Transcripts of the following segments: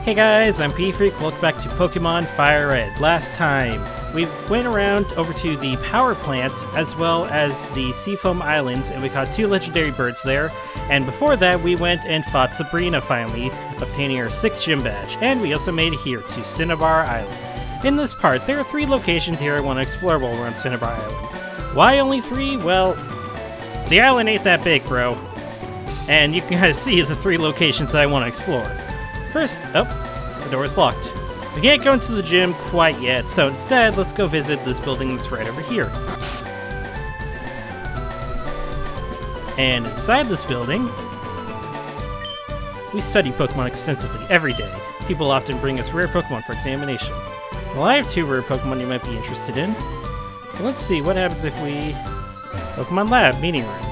Hey guys, I'm P-Freak. Welcome back to Pokemon Fire Red. Last time, we went around over to the power plant as well as the Seafoam Islands, and we caught 2 legendary birds there. And before that, we went and fought Sabrina finally, obtaining her 6th gym badge. And we also made it here to Cinnabar Island. In this part, there are 3 locations here I want to explore while we're on Cinnabar Island. Why only 3? Well, the island ain't that big, bro. And you can kind of see the 3 locations I want to explore. First, the door is locked. We can't go into the gym quite yet, so instead, let's go visit this building that's right over here. And inside this building, we study Pokemon extensively every day. People often bring us rare Pokemon for examination. Well, I have 2 rare Pokemon you might be interested in. Let's see, what happens if we... Pokemon Lab, meeting room.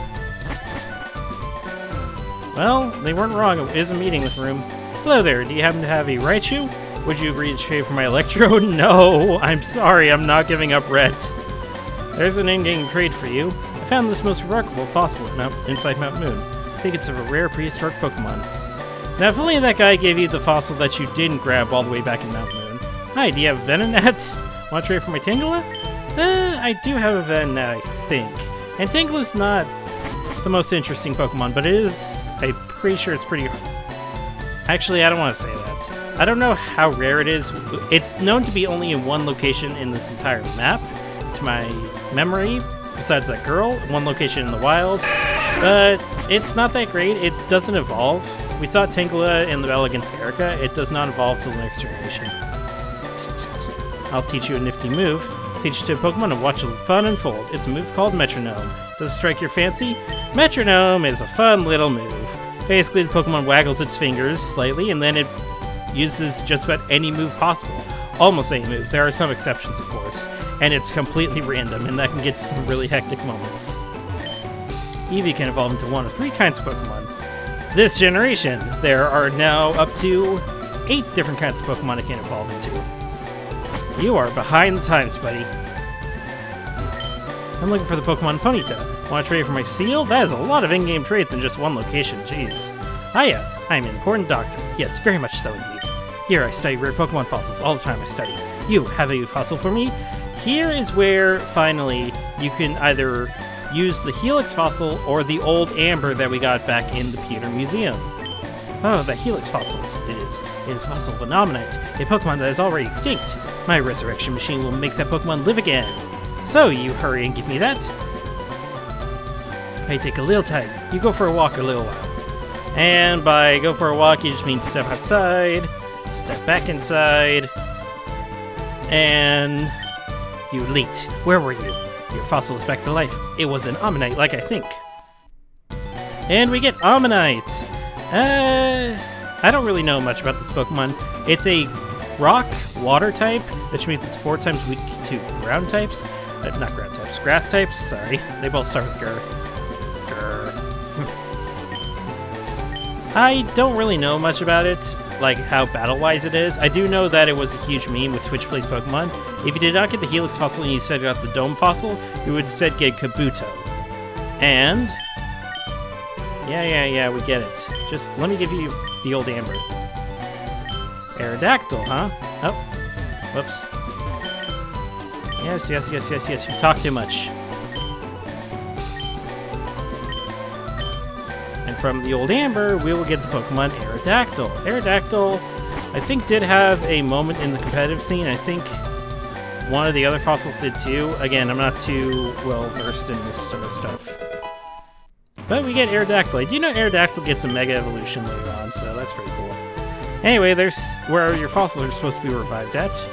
Well, they weren't wrong, it is a meeting room. Hello there, do you happen to have a Raichu? Would you agree to trade for my Electrode? No, I'm sorry, I'm not giving up Red. There's an in-game trade for you. I found this most remarkable fossil inside Mount Moon. I think it's of a rare prehistoric Pokemon. Now, if only that guy gave you the fossil that you didn't grab all the way back in Mount Moon. Hi, do you have Venonat? Want to trade for my Tangela? I do have a Venonat, I think. And Tangela's not the most interesting Pokemon, but it is... I'm pretty sure it's pretty... Actually, I don't want to say that. I don't know how rare it is. It's known to be only in 1 location in this entire map, to my memory, besides that girl, 1 location in the wild. But it's not that great. It doesn't evolve. We saw Tangela in the battle against Erica. It does not evolve till the next generation. I'll teach you a nifty move. Teach it to a Pokemon and watch the fun unfold. It's a move called Metronome. Does it strike your fancy? Metronome is a fun little move. Basically, the Pokemon waggles its fingers slightly, and then it uses just about any move possible. Almost any move. There are some exceptions, of course. And it's completely random, and that can get to some really hectic moments. Eevee can evolve into 1 of 3 kinds of Pokemon. This generation, there are now up to 8 different kinds of Pokemon it can evolve into. You are behind the times, buddy. I'm looking for the Pokemon Ponyta. Want to trade for my Seal? That is a lot of in-game trades in just 1 location, jeez. Hiya, I'm an important doctor. Yes, very much so indeed. Here I study rare Pokemon fossils all the time I study. You, have a fossil for me? Here is where, finally, you can either use the Helix fossil or the old Amber that we got back in the Pewter Museum. Oh, the Helix fossils, it is. It is fossil Phenomenite, a Pokemon that is already extinct. My resurrection machine will make that Pokemon live again. So, you hurry and give me that. I take a little time. You go for a walk a little while. And by go for a walk, you just mean step outside, step back inside, and you leaped. Where were you? Your fossil is back to life. It was an Ammonite, like I think. And we get Ammonite. I don't really know much about this Pokemon. It's a rock water type, which means it's 4 times weak to ground types. Not ground types, grass types, sorry. They both start with Grr. I don't really know much about it, like how battle-wise it is. I do know that it was a huge meme with Twitch Plays Pokemon. If you did not get the Helix fossil and you instead got the Dome fossil, you would instead get Kabuto. And... Yeah, we get it. Just let me give you the old Amber. Aerodactyl, huh? Oh, whoops. Yes, you talk too much. And from the old Amber, we will get the Pokemon Aerodactyl. Aerodactyl, I think, did have a moment in the competitive scene. I think one of the other fossils did too. Again, I'm not too well versed in this sort of stuff. But we get Aerodactyl. I do know Aerodactyl gets a Mega Evolution later on, so that's pretty cool. Anyway, there's where your fossils are supposed to be revived at.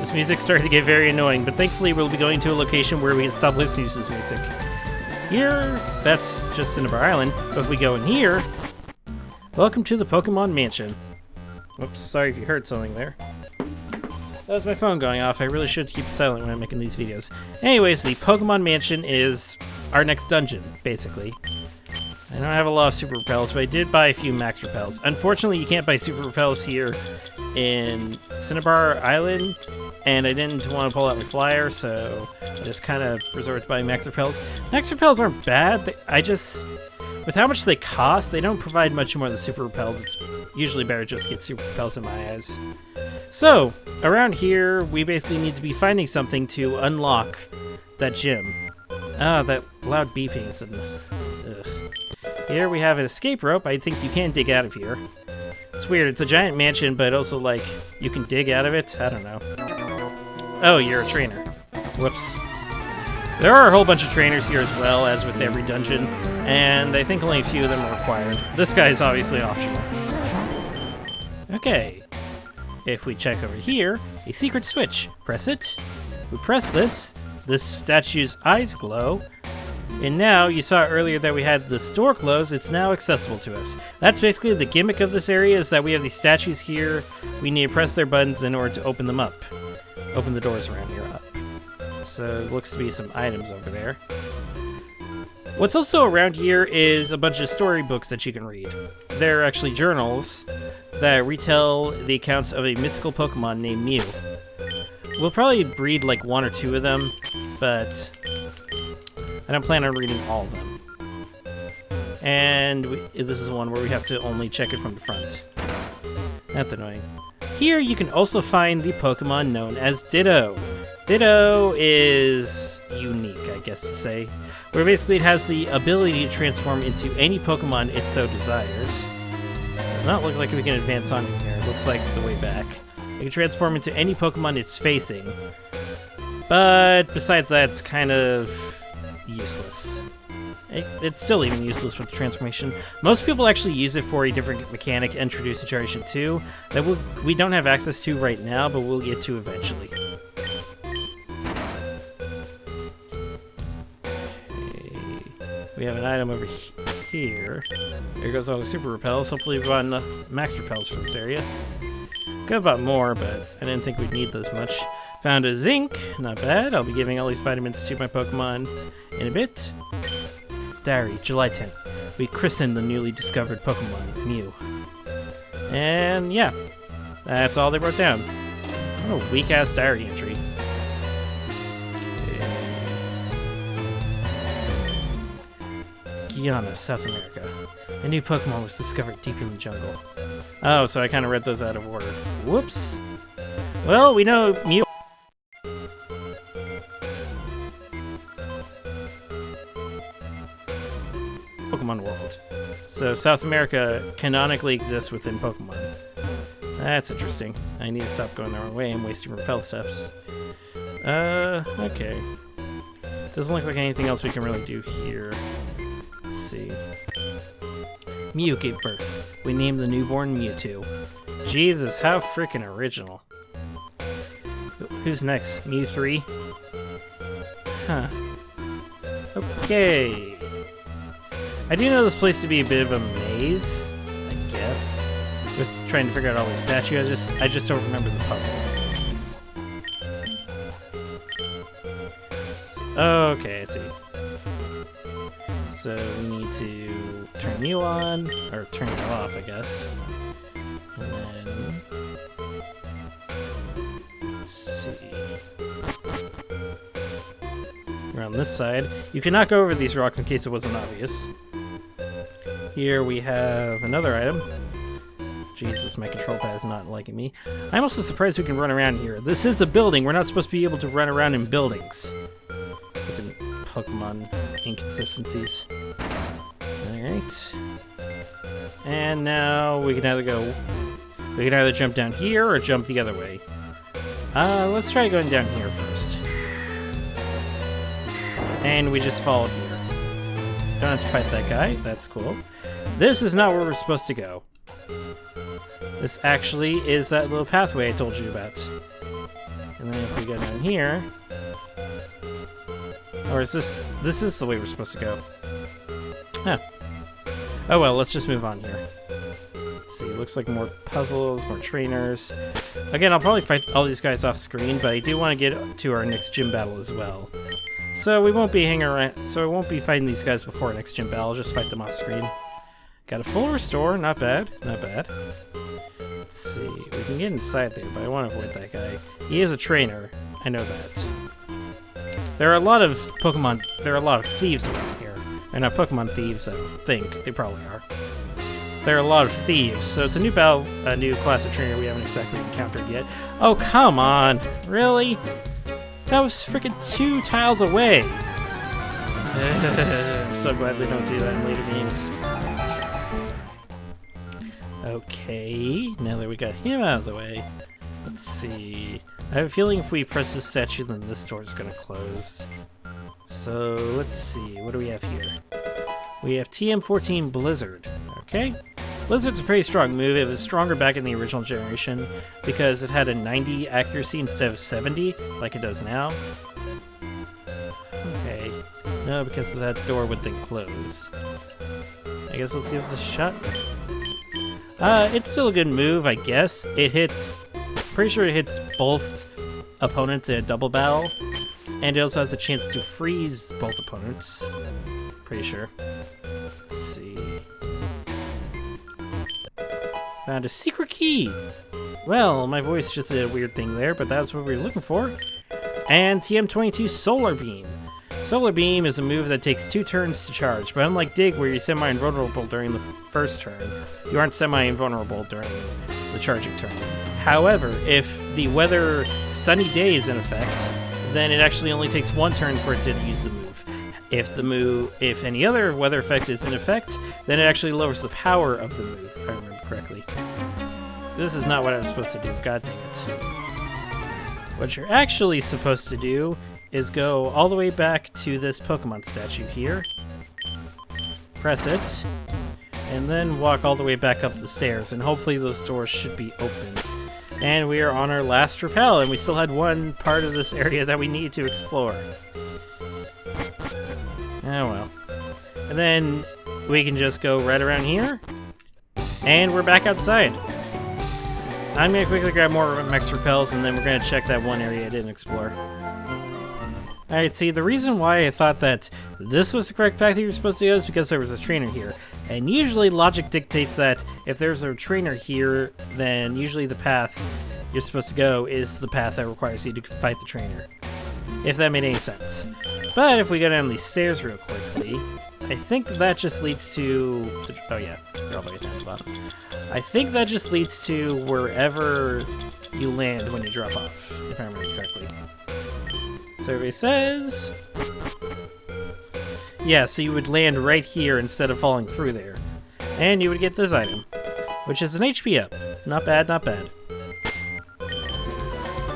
This music's starting to get very annoying, but thankfully we'll be going to a location where we can stop listening to this music. Here, that's just Cinnabar Island, but if we go in here... Welcome to the Pokemon Mansion. Oops, sorry if you heard something there. That was my phone going off. I really should keep silent when I'm making these videos. Anyways, the Pokemon Mansion is our next dungeon, basically. I don't have a lot of Super Repels, but I did buy a few Max Repels. Unfortunately, you can't buy Super Repels here in Cinnabar Island, and I didn't want to pull out my flyer, so I just kind of resorted to buying Max Repels. Max Repels aren't bad. With how much they cost, they don't provide much more than Super Repels. It's usually better just to get Super Repels in my eyes. So, around here, we basically need to be finding something to unlock that gym. Ah, that loud beeping is ugh. Here we have an escape rope. I think you can dig out of here. It's weird. It's a giant mansion, but also, like, you can dig out of it. I don't know. Oh, you're a trainer. Whoops. There are a whole bunch of trainers here as well, as with every dungeon, and I think only a few of them are required. This guy is obviously optional. Okay. If we check over here, a secret switch. Press it. We press this. This statue's eyes glow. And now, you saw earlier that we had the store closed, it's now accessible to us. That's basically the gimmick of this area, is that we have these statues here. We need to press their buttons in order to open them up. Open the doors around here up. So, it looks to be some items over there. What's also around here is a bunch of storybooks that you can read. They're actually journals that retell the accounts of a mythical Pokemon named Mew. We'll probably breed like one or two of them, but I don't plan on reading all of them. And this is one where we have to only check it from the front. That's annoying. Here you can also find the Pokemon known as Ditto. Ditto is unique, I guess to say, where basically it has the ability to transform into any Pokemon it so desires. Does not look like we can advance on here. It looks like the way back. It can transform into any Pokemon it's facing. But besides that, it's kind of useless. It's still even useless with the transformation. Most people actually use it for a different mechanic introduced in Generation 2 that we don't have access to right now, but we'll get to eventually. We have an item over here. There goes all the Super Repels. Hopefully we've got enough Max Repels for this area. Got about more, but I didn't think we'd need this much. Found a zinc. Not bad. I'll be giving all these vitamins to my Pokemon in a bit. Diary, July 10th. We christened the newly discovered Pokemon, Mew. And yeah, that's all they wrote down. What a weak-ass diary entry. Guyana, South America. A new Pokemon was discovered deep in the jungle. Oh, so I kind of read those out of order. Whoops. Well, we know Mew. Pokemon World. So South America canonically exists within Pokemon. That's interesting. I need to stop going the wrong way and wasting repel steps. Okay. Doesn't look like anything else we can really do here. Let's see. Mew gave birth. We named the newborn Mewtwo. Jesus, how freaking original. Who's next? Mew 3? Huh. Okay. I do know this place to be a bit of a maze, I guess, with trying to figure out all these statues. I just don't remember the puzzle. Okay, I see. So we need to turn Mew on, or turn it off, I guess. And then let's see. Around this side, you cannot go over these rocks in case it wasn't obvious. Here we have another item. Jesus, my control pad is not liking me. I'm also surprised we can run around here. This is a building. We're not supposed to be able to run around in buildings. Freaking Pokemon inconsistencies. Alright. And now we can either jump down here or jump the other way. Let's try going down here first. And we just followed here. Don't have to fight that guy. That's cool. This is not where we're supposed to go. This actually is that little pathway I told you about. And then if we go down here... Or is this... This is the way we're supposed to go. Huh. Oh well, let's just move on here. Let's see, looks like more puzzles, more trainers. Again, I'll probably fight all these guys off screen, but I do want to get to our next gym battle as well. So we won't be hanging around. So I won't be fighting these guys before our next gym battle. I'll just fight them off screen. Got a full restore. Not bad. Not bad. let's see. We can get inside there, but I want to avoid that guy. He is a trainer. I know that. There are a lot of Pokemon. There are a lot of thieves around here. They're not Pokemon thieves, I think. They probably are. There are a lot of thieves, so it's a new class of trainer we haven't exactly encountered yet. Oh, come on. Really? That was freaking 2 tiles away. I'm so glad they don't do that in later games. Okay, now that we got him out of the way, let's see. I have a feeling if we press this statue, then this door is going to close. So, let's see. What do we have here? We have TM14 Blizzard. Okay. Blizzard's a pretty strong move. It was stronger back in the original generation because it had a 90 accuracy instead of 70, like it does now. Okay. No, because that door would then close. I guess let's give this a shot. It's still a good move, I guess. It hits... Pretty sure it hits both opponents in a double battle. And it also has a chance to freeze both opponents. Pretty sure. Let's see. Found a secret key! Well, my voice just did a weird thing there, but that's what we were looking for. And TM22 Solar Beam. Solar Beam is a move that takes 2 turns to charge, but unlike Dig, where you're semi-invulnerable during the first turn, you aren't semi-invulnerable during the charging turn. However, if the weather sunny day is in effect, then it actually only takes 1 turn for it to use the move. If any other weather effect is in effect, then it actually lowers the power of the move, if I remember correctly. This is not what I was supposed to do, god dang it. What you're actually supposed to do is go all the way back to this Pokemon statue here, press it, and then walk all the way back up the stairs, and hopefully those doors should be open. And we are on our last rappel, and we still had one part of this area that we need to explore. Oh well. And then we can just go right around here, and we're back outside. I'm going to quickly grab more Max Repels, and then we're going to check that one area I didn't explore. Alright, see, the reason why I thought that this was the correct path you were supposed to go is because there was a trainer here. And usually logic dictates that if there's a trainer here, then usually the path you're supposed to go is the path that requires you to fight the trainer. If that made any sense. But if we go down these stairs real quickly, I think that just leads to... Oh yeah, we're all the way down the bottom. I think that just leads to wherever you land when you drop off, if I remember correctly. Survey says... Yeah, so you would land right here instead of falling through there. And you would get this item, which is an HP up. Not bad, not bad.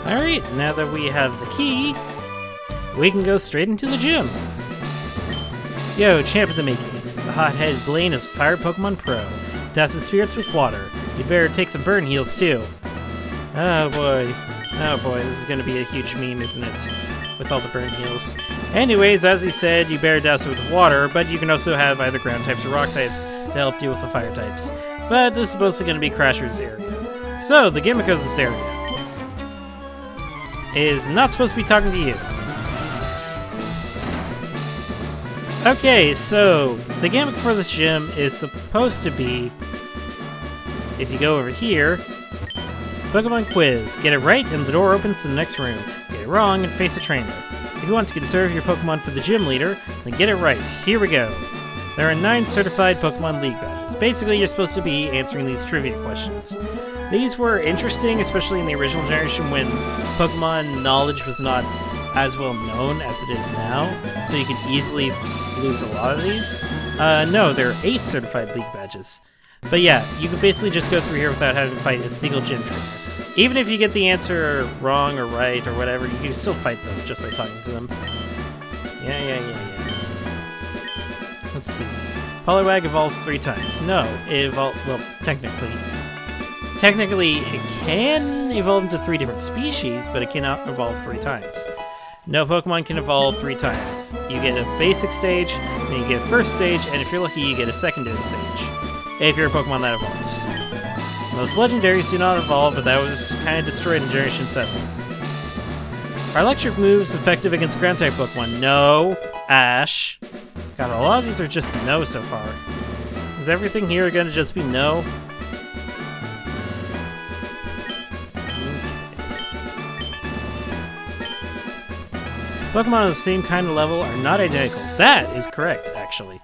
Alright, now that we have the key, we can go straight into the gym. Yo, champ of the making. The hot-headed Blaine is a fire Pokemon pro. Douse his spirits with water. You'd better take some burn heals too. Oh boy. Oh boy, this is gonna be a huge meme, isn't it? With all the burn heals. Anyways, as he said, you better douse it with water, but you can also have either ground types or rock types to help deal with the fire types. But this is mostly going to be Crasher's area. So, the gimmick of this area is not supposed to be talking to you. Okay, so the gimmick for this gym is supposed to be, if you go over here, Pokemon quiz. Get it right and the door opens to the next room. Get it wrong and face a trainer. If you want to conserve your Pokemon for the gym leader, then get it right. Here we go. There are 9 certified Pokemon League badges. Basically, you're supposed to be answering these trivia questions. These were interesting, especially in the original generation when Pokemon knowledge was not as well known as it is now, so you can easily lose a lot of these. No, there are 8 certified League badges. But yeah, you can basically just go through here without having to fight a single gym trainer. Even if you get the answer wrong or right or whatever, you can still fight them just by talking to them. Yeah. Let's see. Poliwag evolves 3 times. No, well, technically. Technically, it can evolve into 3 different species, but it cannot evolve 3 times. No Pokemon can evolve 3 times. You get a basic stage, then you get a first stage, and if you're lucky, you get a secondary stage. If you're a Pokemon that evolves. Most legendaries do not evolve, but that was kind of destroyed in Generation 7. Are electric moves effective against ground-type Pokemon? No. Ash. God, a lot of these are just no so far. Is everything here going to just be no? Pokemon on the same kind of level are not identical. That is correct, actually,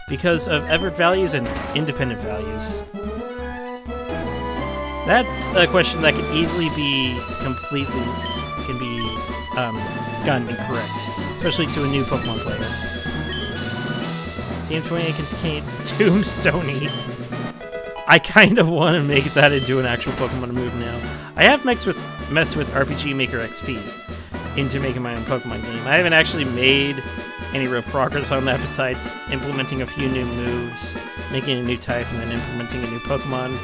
because of effort values and independent values. That's a question that could easily be gotten incorrect, especially to a new Pokemon player. Team 28 contains Tombstone. I kind of want to make that into an actual Pokemon move now. I have messed with RPG Maker XP into making my own Pokemon game. I haven't actually made any real progress on that besides implementing a few new moves, making a new type, and then implementing a new Pokemon.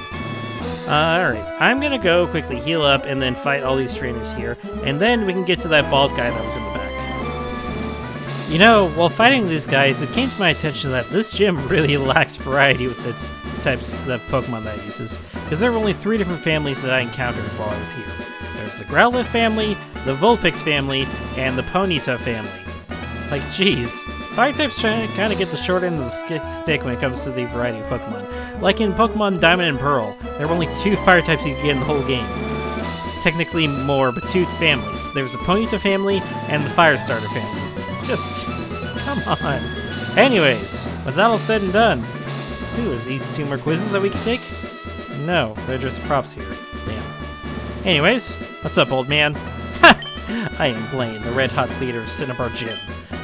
Alright, I'm gonna go quickly heal up and then fight all these trainers here, and then we can get to that bald guy that was in the back. You know, while fighting these guys, it came to my attention that this gym really lacks variety with its types of Pokemon that it uses, because there were only 3 different families that I encountered while I was here. There's the Growlithe family, the Vulpix family, and the Ponyta family. Like, geez, fire types kind of get the short end of the stick when it comes to the variety of Pokemon. Like in Pokemon Diamond and Pearl, there were only 2 fire types you could get in the whole game. Technically more, but 2 families. There's the Ponyta family and the Firestarter family. It's just, come on. Anyways, with that all said and done, ooh, are these 2 more quizzes that we can take? No, they're just props here. Damn. Anyways, what's up, old man? Ha! I am Blaine, the red-hot leader of Cinnabar Gym.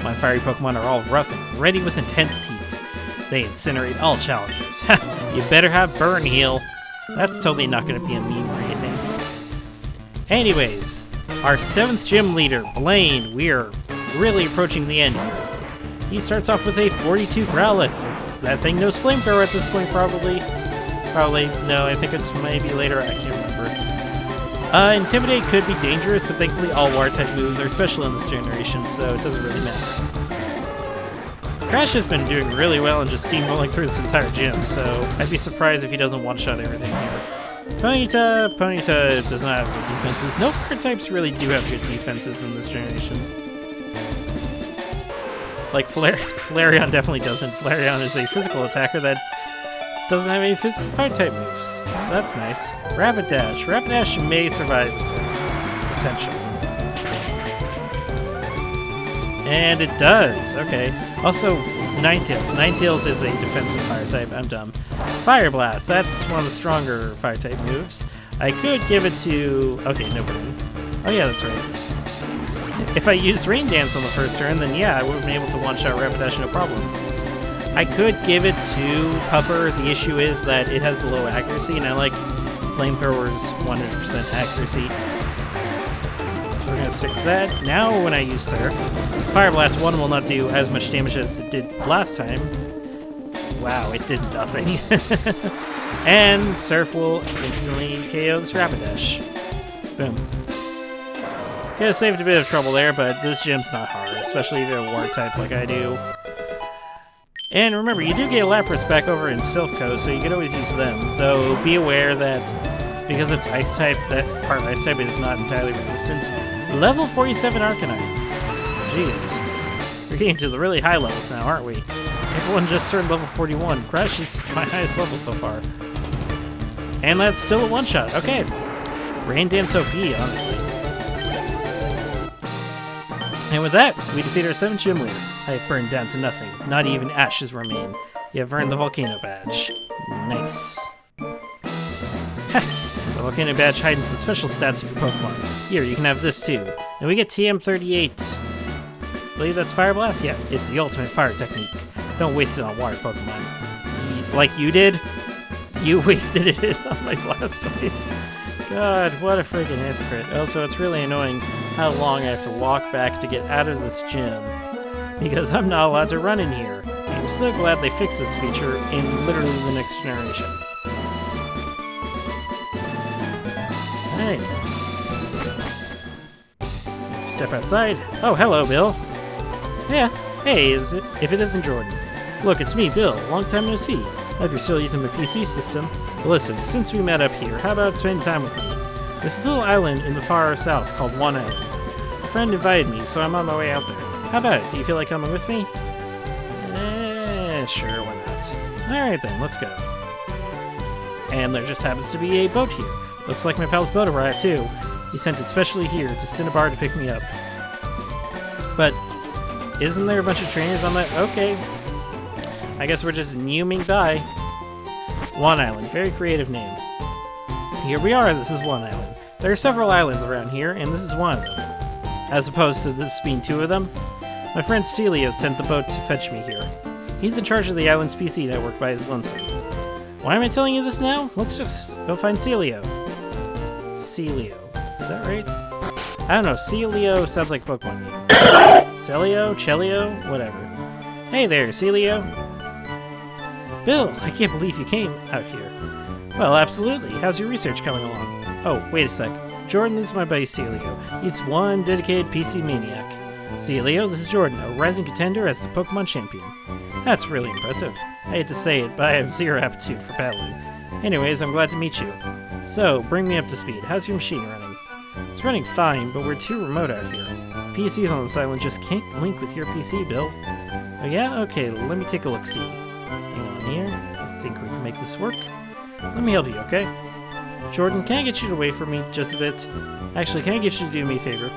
My fiery Pokemon are all rough and ready with intense heat. They incinerate all challengers. You better have Burn Heal. That's totally not going to be a meme or anything. Anyways, our 7th gym leader, Blaine, we're really approaching the end here. He starts off with a 42 Growlithe. That thing knows Flamethrower at this point, probably. No, I think it's maybe later, I can't remember. Intimidate could be dangerous, but thankfully all Water-type moves are special in this generation, so it doesn't really matter. Crash has been doing really well and just steamrolling through this entire gym, so I'd be surprised if he doesn't one-shot everything here. Ponyta does not have good defenses. No fire types really do have good defenses in this generation. Like, Flareon definitely doesn't. Flareon is a physical attacker that doesn't have any physical fire-type moves, so that's nice. Rapidash. Rapidash may survive this potential. And it does. Okay. Also, Ninetales. Ninetales is a defensive fire-type. I'm dumb. Fire Blast. That's one of the stronger fire-type moves. I could give it to... Okay, no burn. Oh yeah, that's right. If I used Rain Dance on the first turn, then yeah, I would have been able to one-shot Rapidash no problem. I could give it to Pupper. The issue is that it has low accuracy, and I like Flamethrower's 100% accuracy. So we're going to stick with that. Now when I use Surf, Fire Blast 1 will not do as much damage as it did last time. Wow, it did nothing. And Surf will instantly KO this Rapidash. Boom. Could have saved a bit of trouble there, but this gym's not hard, especially if you're a Water type like I do. And remember, you do get Lapras back over in Silph-Co, so you can always use them. Though, be aware that because it's Ice type, that part of Ice type is not entirely resistant. Level 47 Arcanine. Jeez. We're getting to the really high levels now, aren't we? Everyone just turned level 41. Crash is my highest level so far. And that's still a one-shot. Okay. Rain Dance OP, honestly. And with that, we defeat our 7th gym leader. I have burned down to nothing. Not even ashes remain. You have earned the Volcano Badge. Nice. Ha! The Volcano Badge hides the special stats of your Pokemon. Here, you can have this too. And we get TM38. Believe that's Fire Blast? Yeah, it's the ultimate fire technique. Don't waste it on water Pokemon. Like you did? You wasted it on my Blastoise. God, what a freaking hypocrite. Also, it's really annoying how long I have to walk back to get out of this gym, because I'm not allowed to run in here. I'm so glad they fixed this feature in literally the next generation. Hey. Step outside. Oh, hello, Bill. Yeah, hey, if it isn't Jordan. Look, it's me, Bill. Long time no see. I hope you're still using my PC system. But listen, since we met up here, how about spending time with me? There's this little island in the far south called One Island. A friend invited me, so I'm on my way out there. How about it? Do you feel like coming with me? Sure, why not? Alright then, let's go. And there just happens to be a boat here. Looks like my pal's boat arrived too. He sent it specially here to Cinnabar to pick me up. But isn't there a bunch of trainers on that? Okay. I guess we're just zooming by. One Island. Very creative name. Here we are. This is One Island. There are several islands around here, and this is one of them. As opposed to this being two of them. My friend Celio sent the boat to fetch me here. He's in charge of the island's PC network by his lonesome. Why am I telling you this now? Let's just go find Celio. Celio. Is that right? I don't know. Celio sounds like Pokemon name. Celio? Chelio? Whatever. Hey there, Celio. Bill, I can't believe you came out here. Well, absolutely. How's your research coming along? Oh, wait a sec. Jordan, this is my buddy Celio. He's one dedicated PC maniac. Celio, this is Jordan, a rising contender as the Pokemon champion. That's really impressive. I hate to say it, but I have zero aptitude for battling. Anyways, I'm glad to meet you. So, bring me up to speed. How's your machine running? It's running fine, but we're too remote out here. PCs on this island just can't link with your PC, Bill. Oh yeah? Okay, let me take a look-see. Hang on here. I think we can make this work. Let me help you, okay? Jordan, can I get you to wait for me just a bit? Actually, can I get you to do me a favor?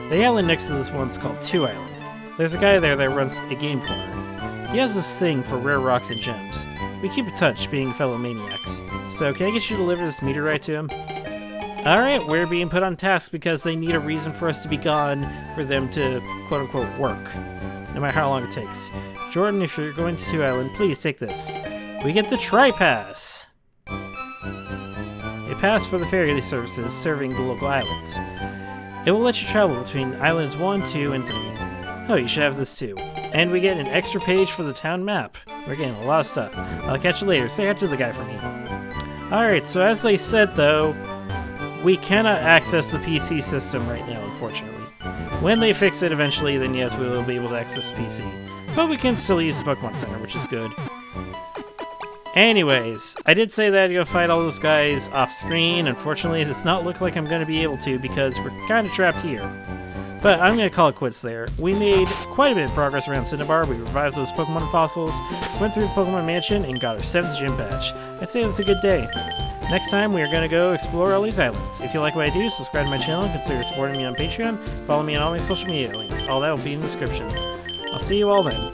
The island next to this one's called Two Island. There's a guy there that runs a game corner. He has this thing for rare rocks and gems. We keep in touch, being fellow maniacs. So, can I get you to deliver this meteorite to him? Alright, we're being put on task because they need a reason for us to be gone for them to, quote-unquote, work. No matter how long it takes. Jordan, if you're going to Two Island, please take this. We get the Tri-Pass! A pass for the ferry services serving the local islands. It will let you travel between islands 1, 2, and 3. Oh, you should have this too. And we get an extra page for the town map. We're getting a lot of stuff. I'll catch you later. Say hi to the guy for me. Alright, so as they said though, we cannot access the PC system right now, unfortunately. When they fix it eventually, then yes, we will be able to access PC. But we can still use the Pokemon Center, which is good. Anyways, I did say that I'd go fight all those guys off screen. Unfortunately, it does not look like I'm going to be able to because we're kind of trapped here. But I'm going to call it quits there. We made quite a bit of progress around Cinnabar. We revived those Pokemon fossils, went through the Pokemon Mansion, and got our 7th gym badge. I'd say that's a good day. Next time, we are going to go explore all these islands. If you like what I do, subscribe to my channel and consider supporting me on Patreon. Follow me on all my social media links. All that will be in the description. I'll see you all then.